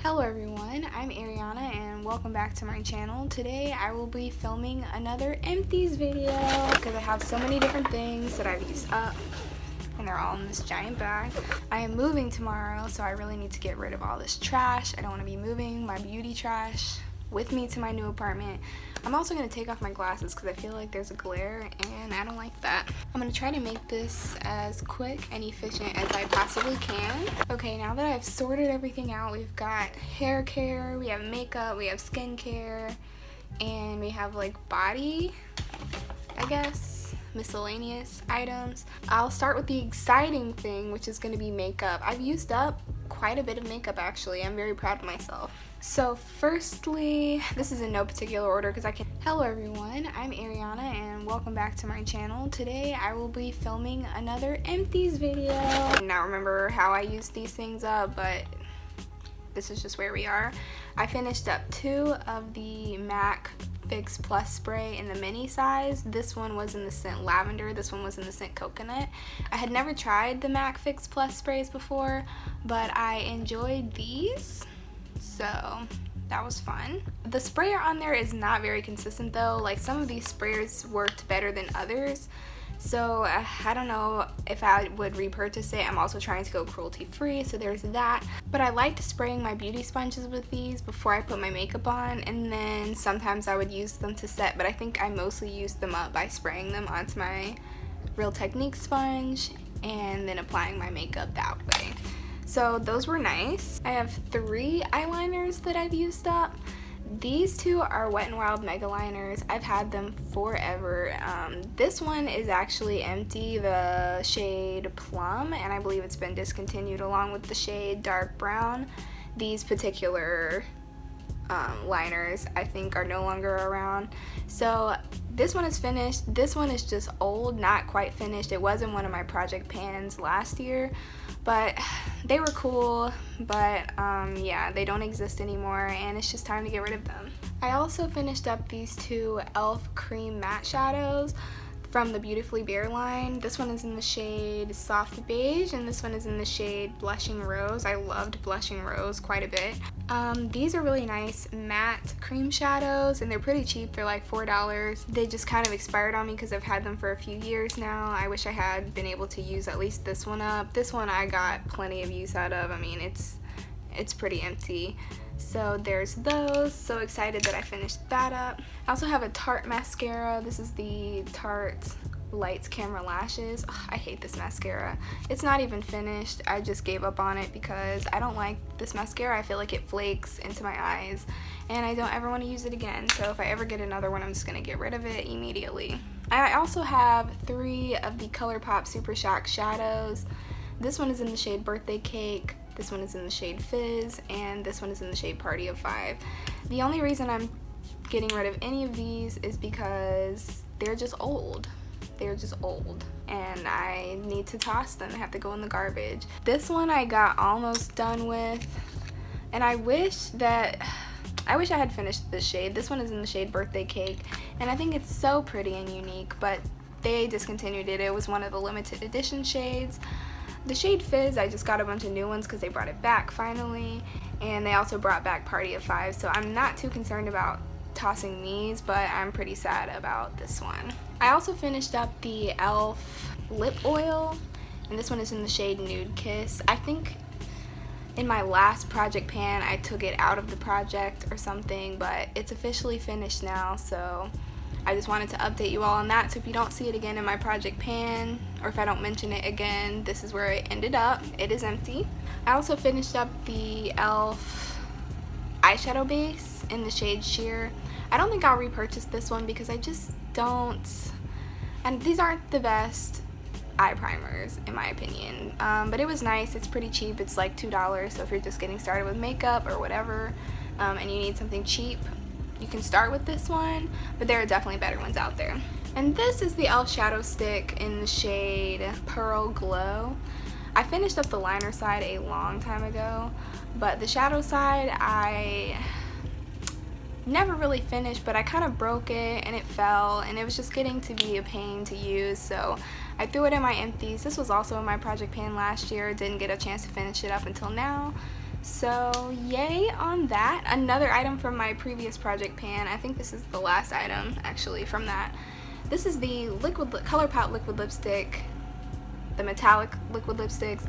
Hello everyone, I'm Ariana and welcome back to my channel. Today I will be filming another Empties video because I have so many different things that I've used up and they're all in this giant bag. I am moving tomorrow, so I really need to get rid of all this trash. I don't want to be moving my beauty trash with me to my new apartment. I'm also going to take off my glasses because I feel like there's a glare and I don't like that. I'm going to try to make this as quick and efficient as I possibly can. Okay, now that I've sorted everything out, we've got hair care, we have makeup, we have skincare, and we have like body, I guess, miscellaneous items. I'll start with the exciting thing, which is going to be makeup. I've used up quite a bit of makeup actually. I'm very proud of myself. So firstly, this is in no particular order because I can. Hello everyone, I'm Ariana and welcome back to my channel. Today I will be filming another Empties video. I do not remember how I used these things up, but this is just where we are. I finished up 2 of the MAC Fix Plus spray in the mini size. This one was in the scent lavender, this one was in the scent coconut. I had never tried the MAC Fix Plus sprays before, but I enjoyed these, so that was fun. The sprayer on there is not very consistent though. Like some of these sprayers worked better than others, so I don't know if I would repurchase it. I'm also trying to go cruelty free, so there's that. But I liked spraying my beauty sponges with these before I put my makeup on, and then sometimes I would use them to set, but I think I mostly used them up by spraying them onto my Real Technique sponge and then applying my makeup that way. So those were nice. I have 3 eyeliners that I've used up. These 2 are Wet n Wild Mega Liners. I've had them forever. This one is actually empty, the shade Plum, and I believe it's been discontinued along with the shade Dark Brown. These particular liners I think are no longer around. So this one is finished. This one is just old, not quite finished. It was in one of my project pans last year, but they were cool, but yeah, they don't exist anymore and it's just time to get rid of them. I also finished up these 2 e.l.f. cream matte shadows from the Beautifully Bare line. This one is in the shade Soft Beige and this one is in the shade Blushing Rose. I loved Blushing Rose quite a bit. These are really nice matte cream shadows and they're pretty cheap. They're like $4. They just kind of expired on me because I've had them for a few years now. I wish I had been able to use at least this one up. This one I got plenty of use out of. I mean, it's pretty empty. So there's those. So excited that I finished that up. I also have a Tarte mascara. This is the Tarte Lights Camera Lashes. Ugh, I hate this mascara. It's not even finished. I just gave up on it because I don't like this mascara. I feel like it flakes into my eyes and I don't ever want to use it again. So if I ever get another one, I'm just going to get rid of it immediately. I also have 3 of the ColourPop Super Shock shadows. This one is in the shade Birthday Cake. This one is in the shade Fizz, and this one is in the shade Party of 5. The only reason I'm getting rid of any of these is because they're just old. They're just old, and I need to toss them. They have to go in the garbage. This one I got almost done with, and I wish I had finished this shade. This one is in the shade Birthday Cake, and I think it's so pretty and unique, but they discontinued it. It was one of the limited edition shades. The shade Fizz, I just got a bunch of new ones because they brought it back finally, and they also brought back Party of 5, so I'm not too concerned about tossing these, but I'm pretty sad about this one. I also finished up the e.l.f. lip oil, and this one is in the shade Nude Kiss. I think in my last project pan I took it out of the project or something, but it's officially finished now, so I just wanted to update you all on that. So if you don't see it again in my project pan, or if I don't mention it again, this is where it ended up. It is empty. I also finished up the e.l.f. eyeshadow base in the shade Sheer. I don't think I'll repurchase this one because I just don't, and these aren't the best eye primers in my opinion, but it was nice. It's pretty cheap. It's like $2, so if you're just getting started with makeup or whatever, and you need something cheap, you can start with this one, but there are definitely better ones out there. And this is the e.l.f. shadow stick in the shade Pearl Glow. I finished up the liner side a long time ago, but the shadow side I never really finished, but I kind of broke it and it fell and it was just getting to be a pain to use, so I threw it in my empties. This was also in my project pan last year. Didn't get a chance to finish it up until now, So yay on that. Another item from my previous project pan. I think this is the last item actually from that. This is the ColourPop liquid lipstick, the metallic liquid lipsticks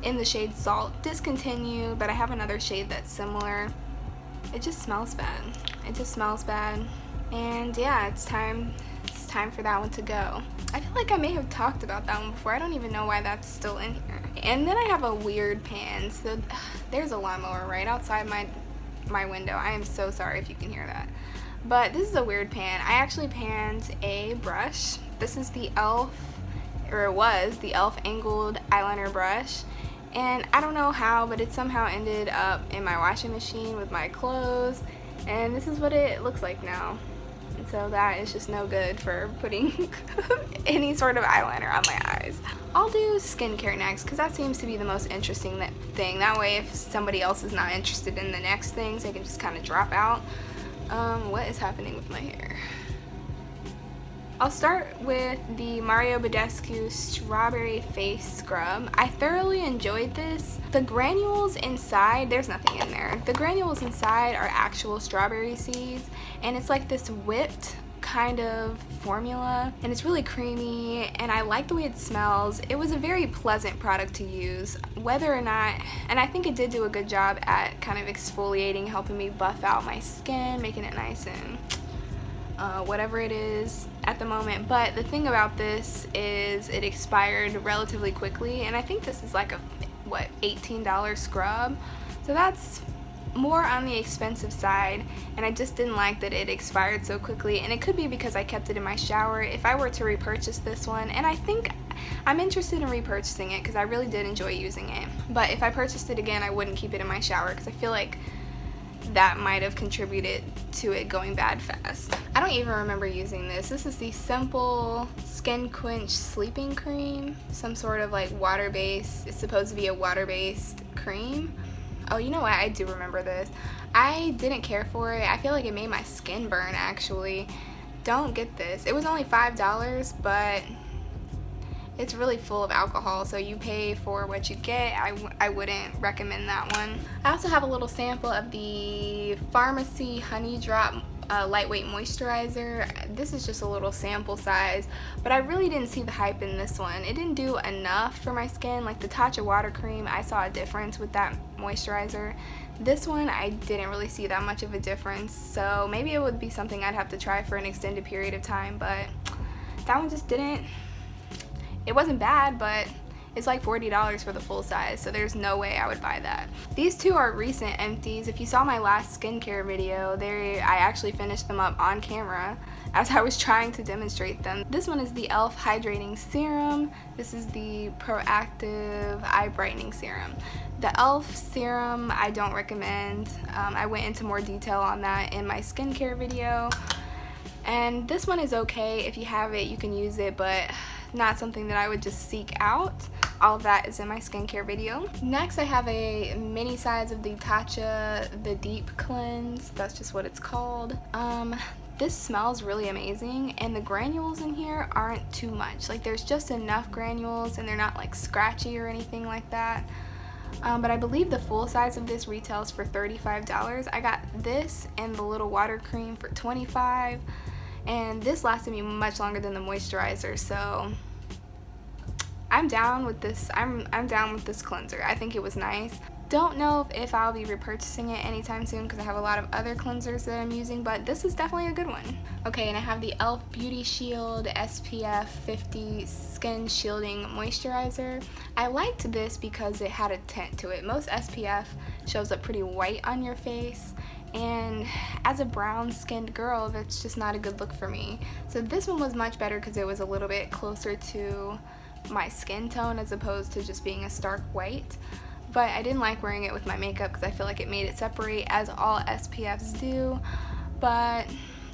in the shade Salt. Discontinued, but I have another shade that's similar. It just smells bad. It just smells bad. And yeah, it's time for that one to go. I feel like I may have talked about that one before. I don't even know why that's still in here. And then I have a weird pan. So there's a lawnmower right outside my window. I am so sorry if you can hear that. But this is a weird pan. I actually panned a brush. This is the e.l.f., or it was the e.l.f. angled eyeliner brush. And I don't know how, but it somehow ended up in my washing machine with my clothes. And this is what it looks like now. And so that is just no good for putting any sort of eyeliner on my eyes. I'll do skincare next because that seems to be the most interesting thing. That way if somebody else is not interested in the next things, they can just kind of drop out. What is happening with my hair? I'll start with the Mario Badescu Strawberry Face Scrub. I thoroughly enjoyed this. The granules inside, there's nothing in there. The granules inside are actual strawberry seeds, and it's like this whipped kind of formula, and it's really creamy, and I like the way it smells. It was a very pleasant product to use, whether or not, and I think it did do a good job at kind of exfoliating, helping me buff out my skin, making it nice and whatever it is at the moment. But the thing about this is it expired relatively quickly, and I think this is like a what, $18 scrub, so that's more on the expensive side, and I just didn't like that it expired so quickly. And it could be because I kept it in my shower. If I were to repurchase this one, and I think I'm interested in repurchasing it because I really did enjoy using it, but if I purchased it again, I wouldn't keep it in my shower because I feel like that might have contributed to it going bad fast. I don't even remember using this. This is the Simple Skin Quench Sleeping Cream, some sort of like water-based, it's supposed to be a water-based cream. Oh, you know what, I do remember this. I didn't care for it. I feel like it made my skin burn actually. Don't get this. It was only $5, but it's really full of alcohol, so you pay for what you get. I wouldn't recommend that one. I also have a little sample of the Pharmacy Honey Drop lightweight moisturizer. This is just a little sample size, but I really didn't see the hype in this one. It didn't do enough for my skin. Like the Tatcha water cream, I saw a difference with that moisturizer. This one, I didn't really see that much of a difference, so maybe it would be something I'd have to try for an extended period of time, but that one just didn't. It wasn't bad, but it's like $40 for the full size, so there's no way I would buy that. These two are recent empties. If you saw my last skincare video, I actually finished them up on camera as I was trying to demonstrate them. This one is the e.l.f. Hydrating Serum. This is the Proactive Eye Brightening Serum. The e.l.f. serum I don't recommend. I went into more detail on that in my skincare video. And this one is okay. If you have it, you can use it, but not something that I would just seek out. All of that is in my skincare video. Next, I have a mini size of the Tatcha The Deep Cleanse. That's just what it's called. This smells really amazing, and the granules in here aren't too much. Like there's just enough granules, and they're not like scratchy or anything like that. But I believe the full size of this retails for $35. I got this and the little water cream for $25. And this lasted me much longer than the moisturizer, so I'm down with this. I'm down with this cleanser. I think it was nice. Don't know if I'll be repurchasing it anytime soon because I have a lot of other cleansers that I'm using, but this is definitely a good one. Okay, and I have the e.l.f. Beauty Shield SPF 50 Skin Shielding Moisturizer. I liked this because it had a tint to it. Most SPF shows up pretty white on your face, and as a brown skinned girl, that's just not a good look for me. So this one was much better because it was a little bit closer to my skin tone as opposed to just being a stark white. But I didn't like wearing it with my makeup because I feel like it made it separate, as all SPFs do. But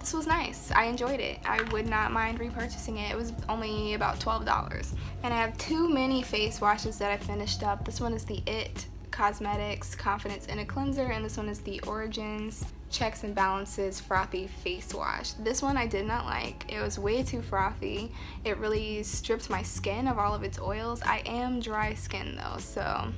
this was nice. I enjoyed it. I would not mind repurchasing it. It was only about $12. And I have two mini face washes that I finished up. This one is the IT Cosmetics Confidence in a Cleanser, and this one is the Origins Checks and Balances Frothy Face Wash. This one I did not like. It was way too frothy. It really stripped my skin of all of its oils. I am dry skin though, so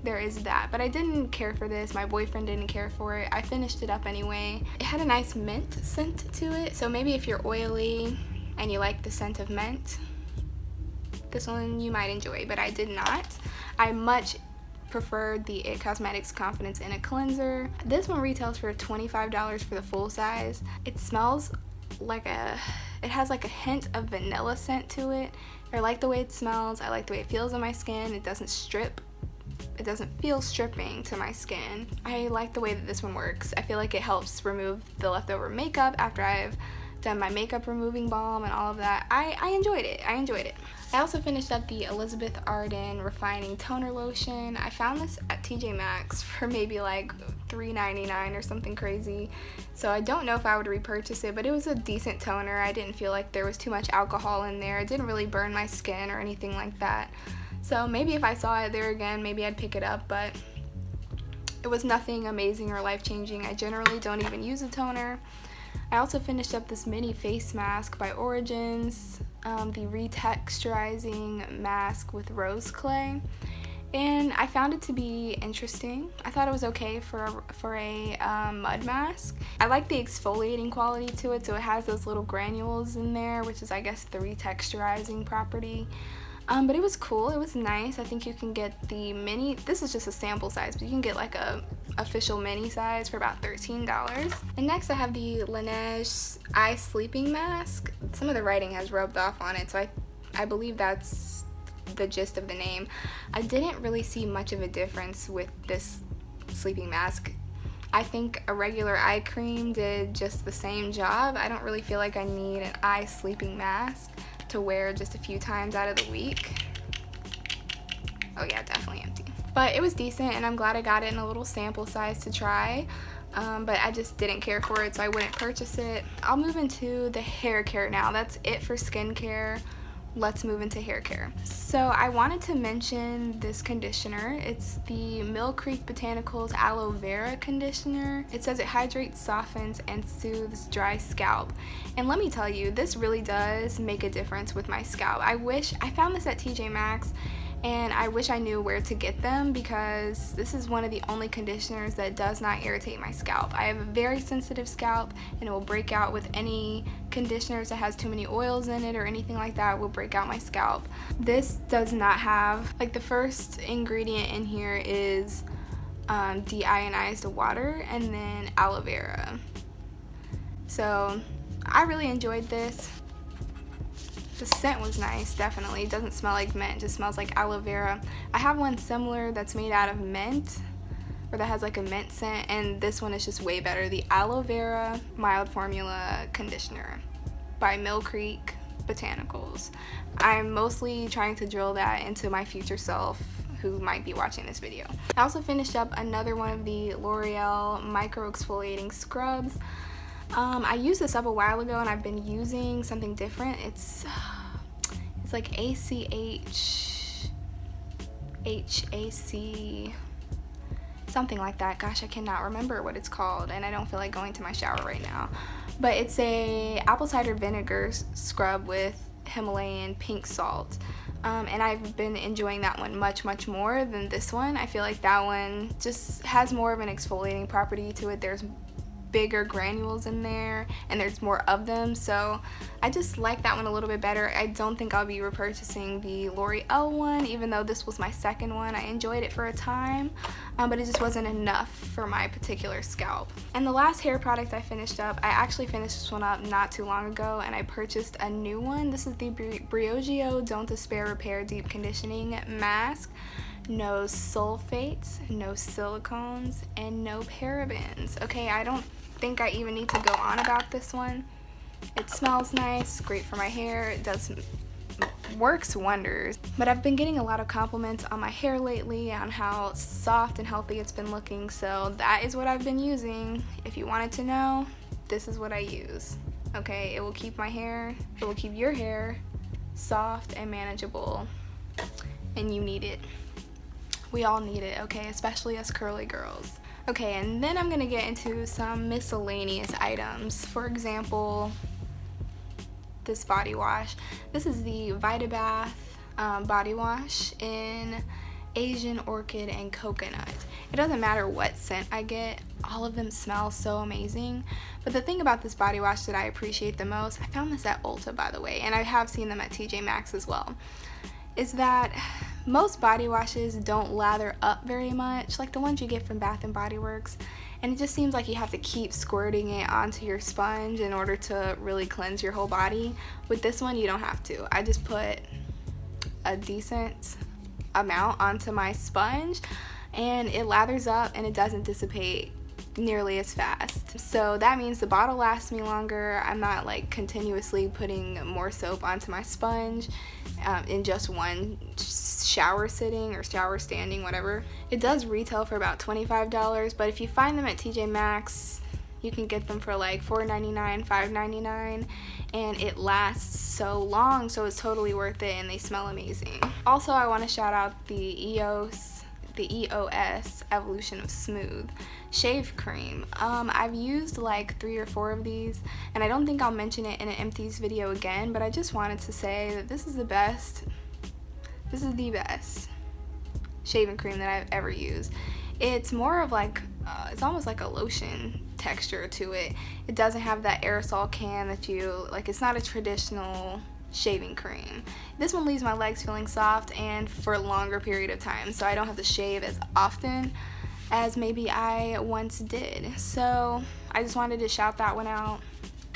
there is that. But I didn't care for this. My boyfriend didn't care for it. I finished it up anyway. It had a nice mint scent to it, so maybe if you're oily and you like the scent of mint, this one you might enjoy, but I did not. I much preferred the It Cosmetics Confidence in a Cleanser. This one retails for $25 for the full size. It smells like it has like a hint of vanilla scent to it. I like the way it smells. I like the way it feels on my skin. It doesn't strip. It doesn't feel stripping to my skin. I like the way that this one works. I feel like it helps remove the leftover makeup after I've done my makeup removing balm and all of that. I enjoyed it. I also finished up the Elizabeth Arden Refining Toner Lotion. I found this at TJ Maxx for maybe like $3.99 or something crazy. So I don't know if I would repurchase it, but it was a decent toner. I didn't feel like there was too much alcohol in there. It didn't really burn my skin or anything like that. So maybe if I saw it there again, maybe I'd pick it up, but it was nothing amazing or life-changing. I generally don't even use a toner. I also finished up this mini face mask by Origins, the retexturizing mask with rose clay, and I found it to be interesting. I thought it was okay for a mud mask. I like the exfoliating quality to it, so it has those little granules in there, which is I guess the retexturizing property. But it was cool, it was nice. I think you can get the mini, this is just a sample size, but you can get like a official mini size for about $13. And next I have the Laneige Eye Sleeping Mask. Some of the writing has rubbed off on it, so I believe that's the gist of the name. I didn't really see much of a difference with this sleeping mask. I think a regular eye cream did just the same job. I don't really feel like I need an eye sleeping mask to wear just a few times out of the week. Oh yeah, definitely empty. But it was decent, and I'm glad I got it in a little sample size to try. But I just didn't care for it, so I wouldn't purchase it. I'll move into the hair care now. That's it for skincare. Let's move into hair care. So I wanted to mention this conditioner. It's the Mill Creek Botanicals Aloe Vera Conditioner. It says it hydrates, softens, and soothes dry scalp. And let me tell you, this really does make a difference with my scalp. I found this at TJ Maxx, and I wish I knew where to get them, because this is one of the only conditioners that does not irritate my scalp. I have a very sensitive scalp, and it will break out with any conditioners that has too many oils in it or anything like that. Will break out my scalp. This does not have, like, the first ingredient in here is deionized water and then aloe vera. So I really enjoyed this. The scent was nice, definitely. It doesn't smell like mint, it just smells like aloe vera. I have one similar that's made out of mint, or that has like a mint scent, and this one is just way better. The Aloe Vera Mild Formula Conditioner by Mill Creek Botanicals. I'm mostly trying to drill that into my future self who might be watching this video. I also finished up another one of the L'Oreal Micro Exfoliating Scrubs. I used this up a while ago, and I've been using something different. It's like HAC, something like that. Gosh, I cannot remember what it's called, and I don't feel like going to my shower right now. But it's a apple cider vinegar scrub with Himalayan pink salt. And I've been enjoying that one much more than this one. I feel like that one just has more of an exfoliating property to it. There's bigger granules in there, and there's more of them, so I just like that one a little bit better. I don't think I'll be repurchasing the L'Oreal one, even though this was my second one. I enjoyed it for a time, but it just wasn't enough for my particular scalp. And the last hair product I finished up, I actually finished this one up not too long ago, and I purchased a new one. This is the Briogeo Don't Despair Repair Deep Conditioning Mask. No sulfates, no silicones, and no parabens. Okay, I don't think I even need to go on about this one. It smells nice, great for my hair, it works wonders. But I've been getting a lot of compliments on my hair lately, on how soft and healthy it's been looking, so that is what I've been using. If you wanted to know, this is what I use. Okay, it will keep your hair soft and manageable, and you need it. We all need it, okay, especially us curly girls. Okay, and then I'm gonna get into some miscellaneous items. For example, this body wash. This is the Vitabath body wash in Asian orchid, and coconut. It doesn't matter what scent I get, all of them smell so amazing. But the thing about this body wash that I appreciate the most, I found this at Ulta by the way, and I have seen them at TJ Maxx as well, is that most body washes don't lather up very much, like the ones you get from Bath and Body Works, and it just seems like you have to keep squirting it onto your sponge in order to really cleanse your whole body. With this one, you don't have to. I just put a decent amount onto my sponge and it lathers up and it doesn't dissipate nearly as fast. So that means the bottle lasts me longer. I'm not like continuously putting more soap onto my sponge in just one shower sitting or shower standing, whatever. It does retail for about $25, but if you find them at TJ Maxx, you can get them for like $4.99, $5.99, and it lasts so long, so it's totally worth it, and they smell amazing. Also, I want to shout out the EOS Evolution of Smooth shave cream. I've used like 3 or 4 of these, and I don't think I'll mention it in an Empties video again, but I just wanted to say that this is the best shaving cream that I've ever used. It's more of like it's almost like a lotion texture to it. It doesn't have that aerosol can that you like. It's not a traditional shaving cream. This one leaves my legs feeling soft and for a longer period of time, so I don't have to shave as often as maybe I once did. So I just wanted to shout that one out.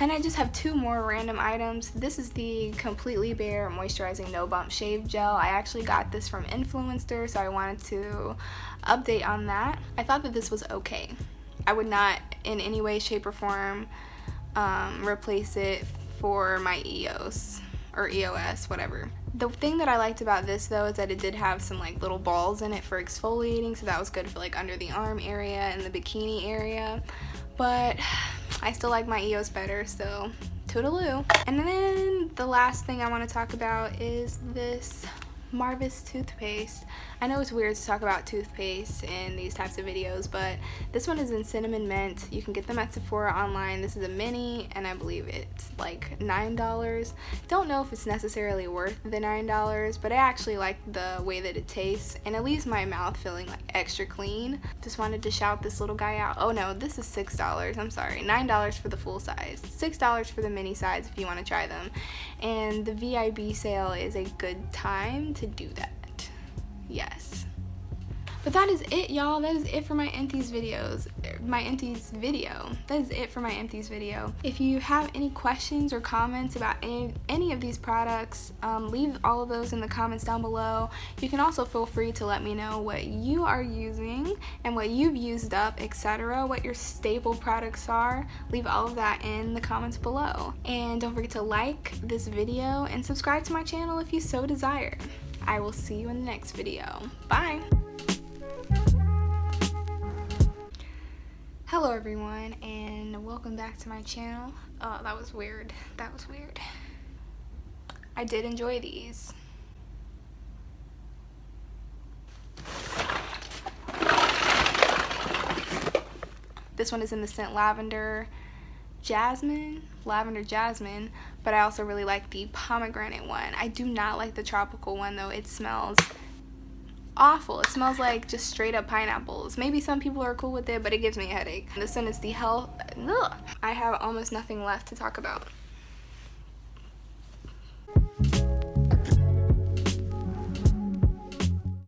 And I just have 2 more random items. This is the Completely Bare Moisturizing No Bump Shave Gel. I actually got this from Influencer, so I wanted to update on that. I thought that this was okay. I would not in any way, shape, or form replace it for my EOS or EOS, whatever. The thing that I liked about this though is that it did have some like little balls in it for exfoliating, so that was good for like under the arm area and the bikini area. But I still like my EOS better, so toodaloo. And then the last thing I want to talk about is this Marvis toothpaste. I know it's weird to talk about toothpaste in these types of videos, but this one is in cinnamon mint. You can get them at Sephora online. This is a mini, and I believe it's like $9. Don't know if it's necessarily worth the $9, but I actually like the way that it tastes, and it leaves my mouth feeling like extra clean. Just wanted to shout this little guy out. Oh no, this is $6. I'm sorry, $9 for the full size, $6 for the mini size if you want to try them. And the VIB sale is a good time to do that. Yes. But that is it, y'all. That is it for my Empties videos. That is it for my Empties video. If you have any questions or comments about any of these products, leave all of those in the comments down below. You can also feel free to let me know what you are using and what you've used up, etc. What your staple products are. Leave all of that in the comments below. And don't forget to like this video and subscribe to my channel if you so desire. I will see you in the next video. Bye! Hello everyone, and welcome back to my channel. Oh, that was weird. That was weird. I did enjoy these. This one is in the scent lavender jasmine, but I also really like the pomegranate one. I do not like the tropical one though. It smells awful. It smells like just straight up pineapples. Maybe some people are cool with it, but it gives me a headache. This one is the health. Ugh. I have almost nothing left to talk about.